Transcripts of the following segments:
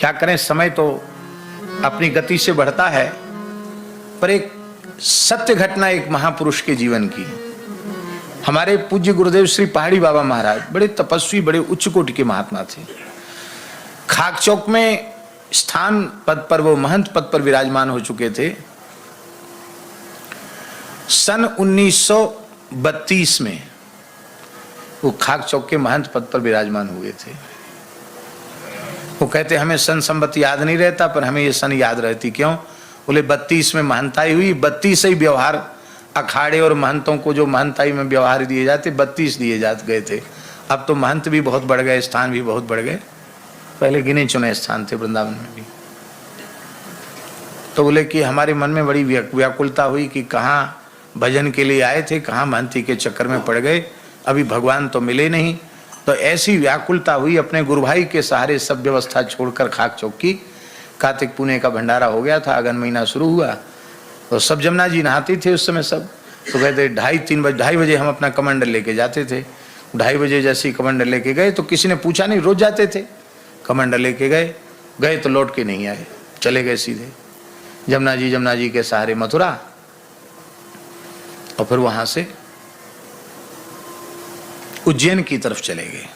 क्या करें, समय तो अपनी गति से बढ़ता है, पर एक सत्य घटना एक महापुरुष के जीवन की। हमारे पूज्य गुरुदेव श्री पहाड़ी बाबा महाराज बड़े तपस्वी, बड़े उच्च कोटि के महात्मा थे। खाक चौक में स्थान पद पर, वो महंत पद पर विराजमान हो चुके थे। सन 1932 में वो खाक चौक के महंत पद पर विराजमान हुए थे। वो कहते हमें सन संबत याद नहीं रहता, पर हमें ये सन याद रहती। क्यों? बोले 32 में महंताई हुई, 32 ही व्यवहार अखाड़े और महंतों को जो महंताई में व्यवहार दिए जाते 32 दिए जाते गए थे। अब तो महंत भी बहुत बढ़ गए, स्थान भी बहुत बढ़ गए, पहले गिने चुने स्थान थे वृंदावन में भी। तो बोले कि हमारे मन में बड़ी व्याकुलता हुई कि कहाँ भजन के लिए आए थे, कहाँ महंती के चक्कर में पड़ गए, अभी भगवान तो मिले नहीं। तो ऐसी व्याकुलता हुई, अपने गुरु भाई के सहारे सब व्यवस्था छोड़कर खाक चौक की। कार्तिक पुणे का भंडारा हो गया था, अगन महीना शुरू हुआ, तो सब जमुना जी नहाती थे उस समय सब। तो कहते 2:30 बजे हम अपना कमंडल लेके जाते थे। 2:30 बजे जैसे ही कमंडल लेके गए तो किसी ने पूछा नहीं, रोज जाते थे। कमंडल लेके गए तो लौट के नहीं आए, चले गए सीधे जमुना जी के सहारे मथुरा, और फिर वहां से उज्जैन की तरफ चले गए।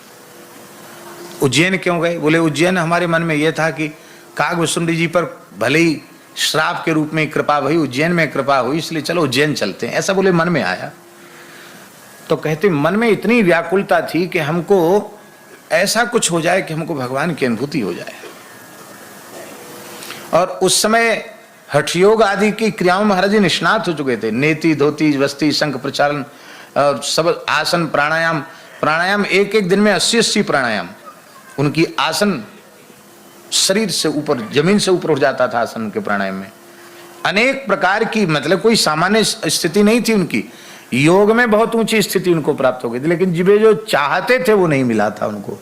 उज्जैन क्यों गए? बोले उज्जैन हमारे मन में यह था कि कागभूषुंडी जी पर भले ही श्राप के रूप में कृपा हुई, उज्जैन में कृपा हुई, इसलिए चलो उज्जैन चलते हैं, ऐसा बोले मन में आया। तो कहते मन में इतनी व्याकुलता थी कि हमको ऐसा कुछ हो जाए कि हमको भगवान की अनुभूति हो जाए। और उस समय हठयोग आदि की क्रियाओं में महाराज जी निष्णात हो चुके थे। नेति, धोती, वस्ती, शंख प्रचालन और सब आसन, प्राणायाम एक दिन में 80 प्राणायाम। उनकी आसन शरीर से ऊपर, जमीन से ऊपर उठ जाता था आसन के प्राणायाम में। अनेक प्रकार की, मतलब कोई सामान्य स्थिति नहीं थी उनकी। योग में बहुत ऊंची स्थिति उनको प्राप्त हो गई थी, लेकिन जिसे जो चाहते थे वो नहीं मिला था उनको।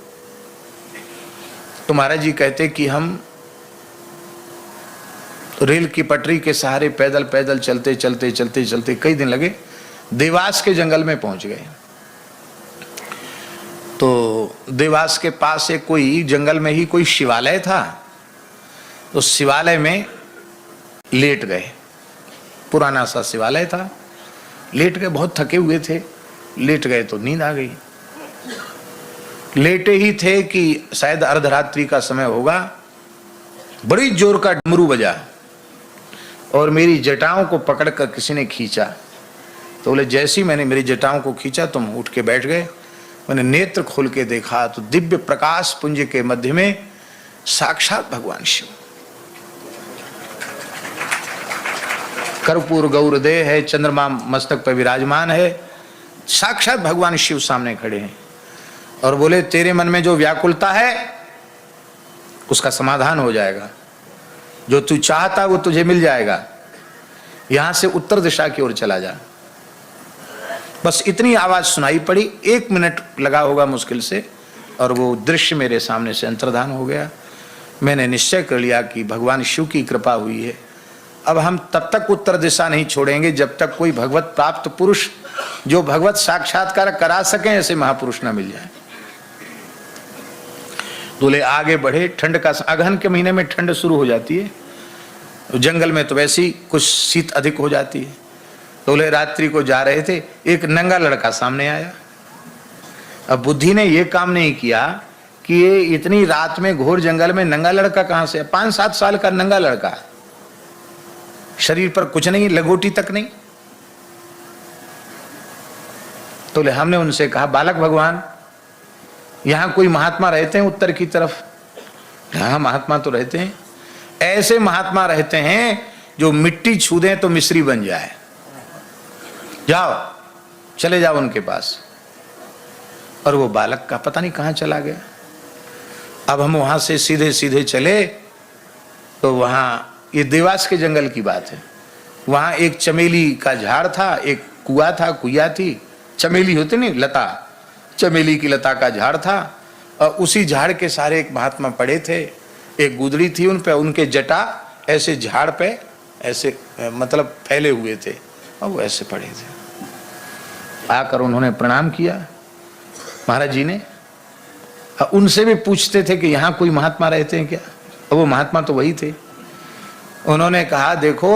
तो महाराज जी कहते कि हम रेल की पटरी के सहारे पैदल चलते कई दिन लगे, देवास के जंगल में पहुंच गए। तो देवास के पास एक कोई जंगल में ही कोई शिवालय था, तो शिवालय में लेट गए। पुराना सा शिवालय था, लेट गए, बहुत थके हुए थे, लेट गए तो नींद आ गई। लेटे ही थे कि शायद अर्धरात्रि का समय होगा, बड़ी जोर का डमरू बजा और मेरी जटाओं को पकड़कर किसी ने खींचा। तो बोले जैसे ही मैंने मेरी जटाओं को खींचा तुम उठ के बैठ गए। मैंने नेत्र खोल के देखा तो दिव्य प्रकाश पुंज के मध्य में साक्षात भगवान शिव, कर्पूर गौर देह है, चंद्रमा मस्तक पर विराजमान है, साक्षात भगवान शिव सामने खड़े हैं। और बोले तेरे मन में जो व्याकुलता है उसका समाधान हो जाएगा, जो तू चाहता वो तुझे मिल जाएगा, यहां से उत्तर दिशा की ओर चला जा। बस इतनी आवाज सुनाई पड़ी, 1 मिनट लगा होगा मुश्किल से, और वो दृश्य मेरे सामने से अंतर्धान हो गया। मैंने निश्चय कर लिया कि भगवान शिव की कृपा हुई है। अब हम तब तक उत्तर दिशा नहीं छोड़ेंगे जब तक कोई भगवत प्राप्त पुरुष जो भगवत साक्षात्कार करा सके ऐसे महापुरुष ना मिल जाए। दूल्हे आगे बढ़े। ठंड का, अगहन के महीने में ठंड शुरू हो जाती है, जंगल में तो वैसे ही कुछ शीत अधिक हो जाती है। दूल्हे रात्रि को जा रहे थे, एक नंगा लड़का सामने आया। अब बुद्धि ने यह काम नहीं किया कि ये इतनी रात में घोर जंगल में नंगा लड़का कहां से? 5-7 साल का नंगा लड़का, शरीर पर कुछ नहीं, लंगोटी तक नहीं। तो हमने उनसे कहा बालक भगवान, यहां कोई महात्मा रहते हैं उत्तर की तरफ? हाँ महात्मा तो रहते हैं। ऐसे महात्मा रहते हैं जो मिट्टी छू दें तो मिस्री बन जाए। जाओ, चले जाओ उनके पास। और वो बालक का पता नहीं कहां चला गया। अब हम वहां से सीधे सीधे चले तो वहां, ये देवास के जंगल की बात है, वहां एक चमेली का झाड़ था, एक कुआ था, कुइया थी, चमेली होती नहीं लता, चमेली की लता का झाड़ था। और उसी झाड़ के सारे एक महात्मा पड़े थे, एक गुदड़ी थी उन पे, उनके जटा ऐसे झाड़ पे ऐसे मतलब फैले हुए थे और वो ऐसे पड़े थे। आकर उन्होंने प्रणाम किया महाराज जी ने। उनसे भी पूछते थे कि यहाँ कोई महात्मा रहते हैं क्या? वो महात्मा तो वही थे। उन्होंने कहा देखो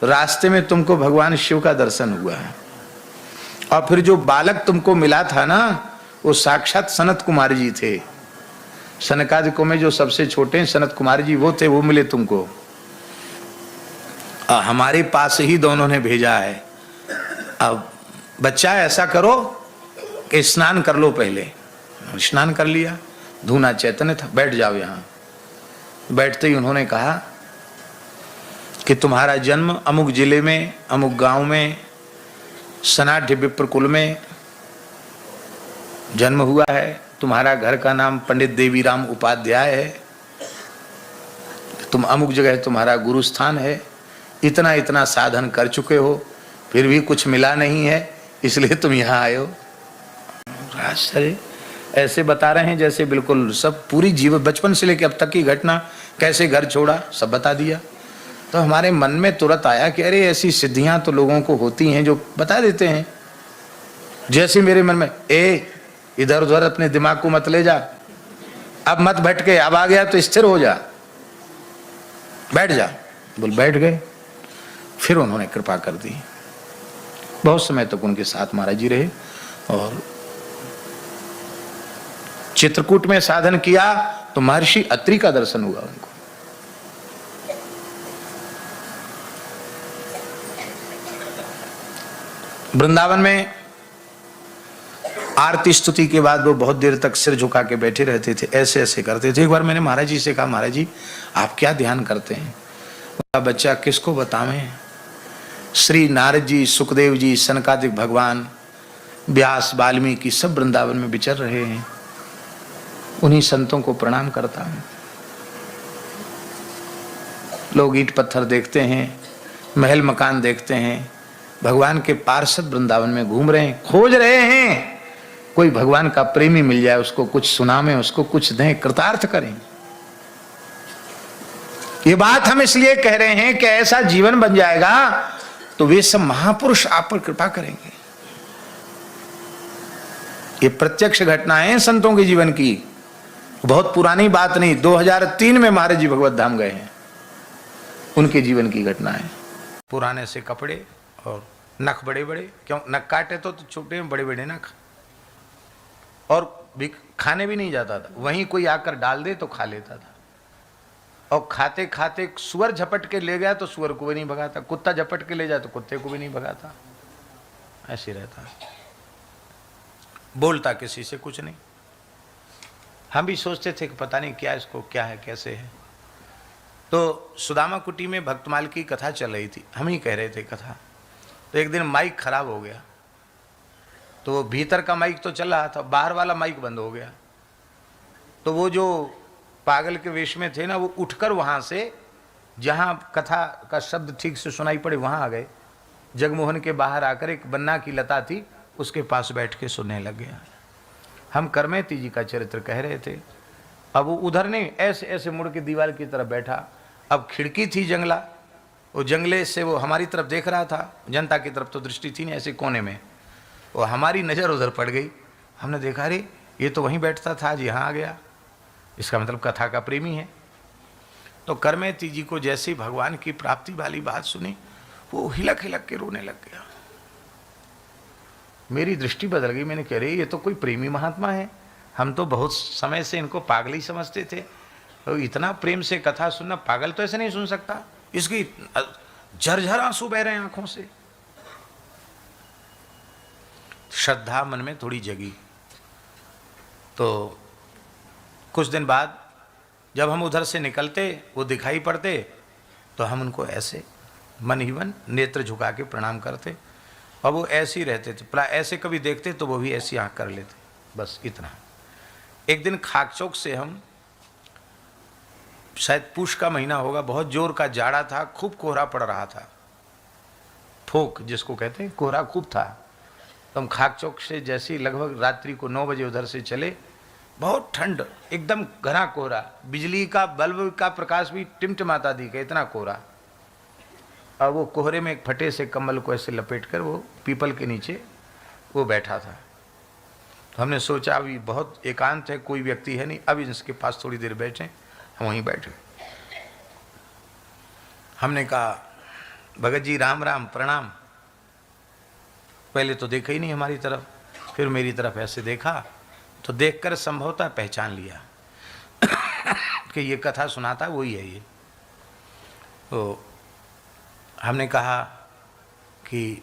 रास्ते में तुमको भगवान शिव का दर्शन हुआ है, और फिर जो बालक तुमको मिला था ना वो साक्षात सनत कुमार जी थे। सनकादिकों में जो सबसे छोटे सनत कुमार जी वो थे, वो मिले तुमको। हमारे पास ही दोनों ने भेजा है। अब बच्चा ऐसा करो कि स्नान कर लो पहले। स्नान कर लिया, धूना चैतन्य था, बैठ जाओ यहाँ। बैठते ही उन्होंने कहा कि तुम्हारा जन्म अमुक जिले में अमुक गांव में सनाढ़ विप्र कुल में जन्म हुआ है। तुम्हारा घर का नाम पंडित देवीराम उपाध्याय है। तुम अमुक जगह तुम्हारा गुरु स्थान है। इतना इतना साधन कर चुके हो, फिर भी कुछ मिला नहीं है, इसलिए तुम यहाँ आए हो। आश्चर्य, ऐसे बता रहे हैं जैसे बिल्कुल सब पूरी जीवन बचपन से लेकर अब तक की घटना, कैसे घर छोड़ा सब बता दिया। तो हमारे मन में तुरंत आया कि अरे ऐसी सिद्धियां तो लोगों को होती हैं जो बता देते हैं। जैसे मेरे मन में इधर उधर अपने दिमाग को मत ले जा, अब मत भटके, अब आ गया तो स्थिर हो जा, बैठ जा। बोल बैठ गए। फिर उन्होंने कृपा कर दी। बहुत समय तक उनके साथ महाराज जी रहे और चित्रकूट में साधन किया तो महर्षि अत्रि का दर्शन हुआ उनको। वृंदावन में आरती स्तुति के बाद वो बहुत देर तक सिर झुका के बैठे रहते थे, ऐसे ऐसे करते थे। एक बार मैंने महाराज जी से कहा, महाराज जी आप क्या ध्यान करते हैं? बच्चा किसको बतावें? श्री नारद जी, सुखदेव जी, सनकादिक भगवान, व्यास, वाल्मीकि सब वृंदावन में विचर रहे हैं। उन्हीं संतों को प्रणाम करता हूं। लोग ईंट पत्थर देखते हैं, महल मकान देखते हैं, भगवान के पार्षद वृंदावन में घूम रहे हैं, खोज रहे हैं कोई भगवान का प्रेमी मिल जाए, उसको कुछ सुनावें, उसको कुछ दें, कृतार्थ करें। ये बात हम इसलिए कह रहे हैं कि ऐसा जीवन बन जाएगा तो वे सब महापुरुष आप पर कृपा करेंगे। ये प्रत्यक्ष घटनाएं संतों के जीवन की, बहुत पुरानी बात नहीं। 2003 में महाराज जी भगवत धाम गए हैं, उनके जीवन की घटनाएं। पुराने से कपड़े और नख बड़े बड़े, क्यों नख काटे तो छोटे बड़े बड़े नख, और भी खाने भी नहीं जाता था, वहीं कोई आकर डाल दे तो खा लेता था। और खाते खाते सुअर झपट के ले गया तो सुअर को भी नहीं भगाता, कुत्ता झपट के ले जाए तो कुत्ते को भी नहीं भगाता, ऐसे रहता। बोलता किसी से कुछ नहीं। हम भी सोचते थे कि पता नहीं क्या इसको, क्या है, कैसे है। तो सुदामा कुटी में भक्तमाल की कथा चल रही थी, हम ही कह रहे थे कथा। तो एक दिन माइक खराब हो गया, तो वो भीतर का माइक तो चल रहा था, बाहर वाला माइक बंद हो गया। तो वो जो पागल के वेश में थे ना, वो उठकर वहां से जहां कथा का शब्द ठीक से सुनाई पड़े वहां आ गए। जगमोहन के बाहर आकर एक बन्ना की लता थी, उसके पास बैठ के सुनने लग गया। हम करमेती जी का चरित्र कह रहे थे। अब वो उधर नहीं, ऐसे ऐसे मुड़ के दीवार की तरफ बैठा। अब खिड़की थी जंगला, वो जंगले से वो हमारी तरफ देख रहा था, जनता की तरफ तो दृष्टि थी नहीं, ऐसे कोने में। वो हमारी नज़र उधर पड़ गई। हमने देखा अरे ये तो वहीं बैठता था, आज यहाँ आ गया, इसका मतलब कथा का प्रेमी है। तो करमेती जी को जैसे ही भगवान की प्राप्ति वाली बात सुनी, वो हिलक हिलक के रोने लग गया। मेरी दृष्टि बदल गई। मैंने कह रही ये तो कोई प्रेमी महात्मा है, हम तो बहुत समय से इनको पागल ही समझते थे। तो इतना प्रेम से कथा सुनना, पागल तो ऐसे नहीं सुन सकता। इसकी झरझर आंसू बह रहे हैं आंखों से। श्रद्धा मन में थोड़ी जगी। तो कुछ दिन बाद जब हम उधर से निकलते, वो दिखाई पड़ते, तो हम उनको ऐसे मन ही मन नेत्र झुका के प्रणाम करते। और वो ऐसे ही रहते थे, ऐसे कभी देखते तो वो भी ऐसी आंख कर लेते, बस इतना। एक दिन खाकचौक से हम, शायद पूष का महीना होगा, बहुत जोर का जाड़ा था, खूब कोहरा पड़ रहा था, फोक जिसको कहते हैं, कोहरा खूब था। तो हम खाकचौक से जैसे ही लगभग रात्रि को 9 बजे उधर से चले, बहुत ठंड, एकदम घना कोहरा, बिजली का बल्ब का प्रकाश भी टिमटिमाता दिखे, इतना कोहरा। और वो कोहरे में एक फटे से कम्बल को ऐसे लपेटकर वो पीपल के नीचे वो बैठा था। तो हमने सोचा अभी बहुत एकांत है, कोई व्यक्ति है नहीं, अब इसके पास थोड़ी देर बैठे। हम वहीं बैठे। हमने कहा भगत जी राम राम प्रणाम। पहले तो देखा ही नहीं हमारी तरफ, फिर मेरी तरफ ऐसे देखा तो देखकर संभवतः पहचान लिया कि ये कथा सुनाता वही है ये। तो हमने कहा कि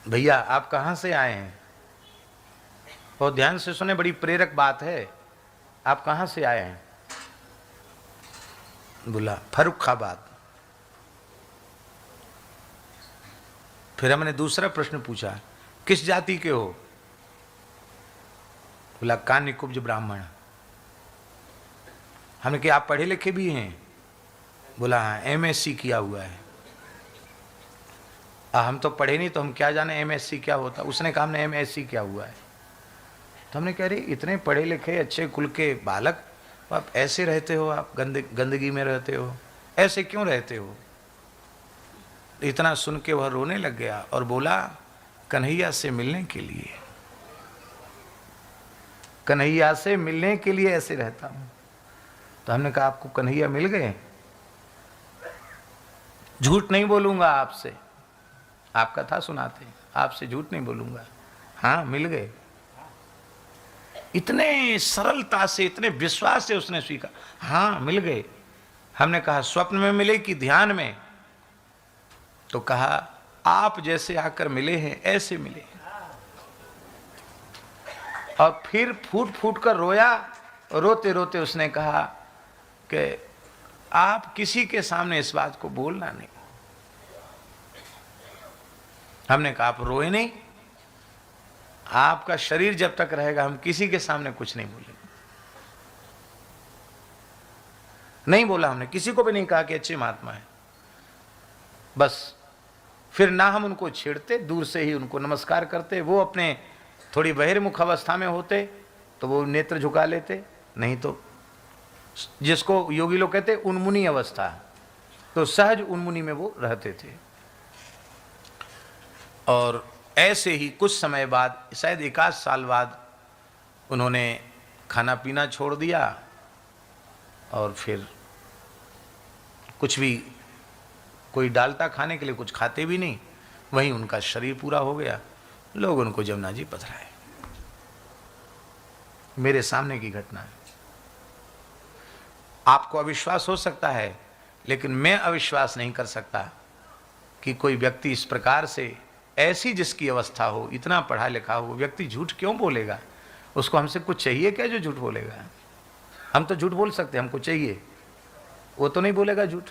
भैया आप कहाँ से आए हैं? बहुत ध्यान से सुने, बड़ी प्रेरक बात है। आप कहाँ से आए हैं? बोला फर्रुखाबाद। फिर हमने दूसरा प्रश्न पूछा, किस जाति के हो? बोला कान्यकुब्ज ब्राह्मण। हमने कहा आप पढ़े लिखे भी हैं? बोला हाँ, MSc किया हुआ है। हम तो पढ़े नहीं तो हम क्या जाने MSc क्या होता। उसने कहा हमने MSc किया हुआ है। तो हमने कह रहे इतने पढ़े लिखे अच्छे कुल के बालक, आप ऐसे रहते हो, आप गंदगी में रहते हो, ऐसे क्यों रहते हो? इतना सुन के वह रोने लग गया और बोला कन्हैया से मिलने के लिए, कन्हैया से मिलने के लिए ऐसे रहता हूं। तो हमने कहा आपको कन्हैया मिल गए? झूठ नहीं बोलूंगा आपसे, आप कथा सुनाते हैं, आपसे झूठ नहीं बोलूंगा। हाँ मिल गए। इतने सरलता से, इतने विश्वास से उसने स्वीकार, हाँ मिल गए। हमने कहा स्वप्न में मिले कि ध्यान में? तो कहा आप जैसे आकर मिले हैं ऐसे मिले। और फिर फूट फूट कर रोया। रोते रोते उसने कहा कि आप किसी के सामने इस बात को बोलना नहीं। हमने कहा आप रोए नहीं, आपका शरीर जब तक रहेगा हम किसी के सामने कुछ नहीं बोलेंगे। नहीं बोला हमने, किसी को भी नहीं कहा कि अच्छे महात्मा है। बस फिर ना हम उनको छेड़ते, दूर से ही उनको नमस्कार करते। वो अपने थोड़ी बहिर्मुख अवस्था में होते तो वो नेत्र झुका लेते, नहीं तो जिसको योगी लोग कहते उन्मुनी अवस्था, तो सहज उन्मुनी में वो रहते थे। और ऐसे ही कुछ समय बाद, शायद 1 साल बाद, उन्होंने खाना पीना छोड़ दिया और फिर कुछ भी कोई डालता खाने के लिए, कुछ खाते भी नहीं। वहीं उनका शरीर पूरा हो गया। लोग उनको जमुना जी पधराए। मेरे सामने की घटना है। आपको अविश्वास हो सकता है, लेकिन मैं अविश्वास नहीं कर सकता कि कोई व्यक्ति इस प्रकार से, ऐसी जिसकी अवस्था हो, इतना पढ़ा लिखा हो, व्यक्ति झूठ क्यों बोलेगा? उसको हमसे कुछ चाहिए क्या जो झूठ बोलेगा? हम तो झूठ बोल सकते, हमको चाहिए, वो तो नहीं बोलेगा झूठ।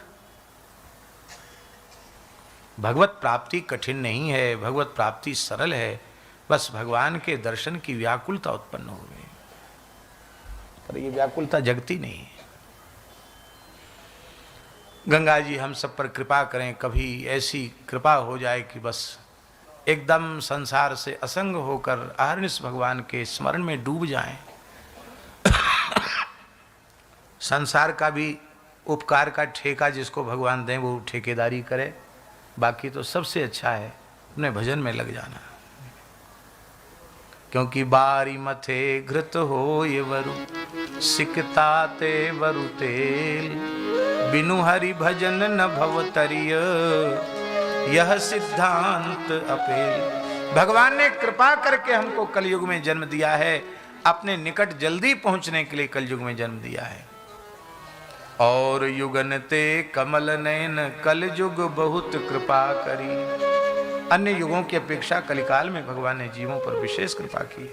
भगवत प्राप्ति कठिन नहीं है, भगवत प्राप्ति सरल है। बस भगवान के दर्शन की व्याकुलता उत्पन्न हो गई, पर ये व्याकुलता जगती नहीं है। गंगा जी हम सब पर कृपा करें, कभी ऐसी कृपा हो जाए कि बस एकदम संसार से असंग होकर अहर्निश भगवान के स्मरण में डूब जाएं। संसार का भी उपकार का ठेका जिसको भगवान दें वो ठेकेदारी करे। बाकी तो सबसे अच्छा है अपने भजन में लग जाना। क्योंकि बारी मथे घृत हो ये वरु, सिकताते वरु तेल, बिनु हरि भजन न भवतरिय, यह सिद्धांत अपेल। भगवान ने कृपा करके हमको कलयुग में जन्म दिया है, अपने निकट जल्दी पहुंचने के लिए कलयुग में जन्म दिया है। और युगन ते कमल नयन, कल युग बहुत कृपा करी। अन्य युगों की अपेक्षा कलिकाल में भगवान ने जीवों पर विशेष कृपा की।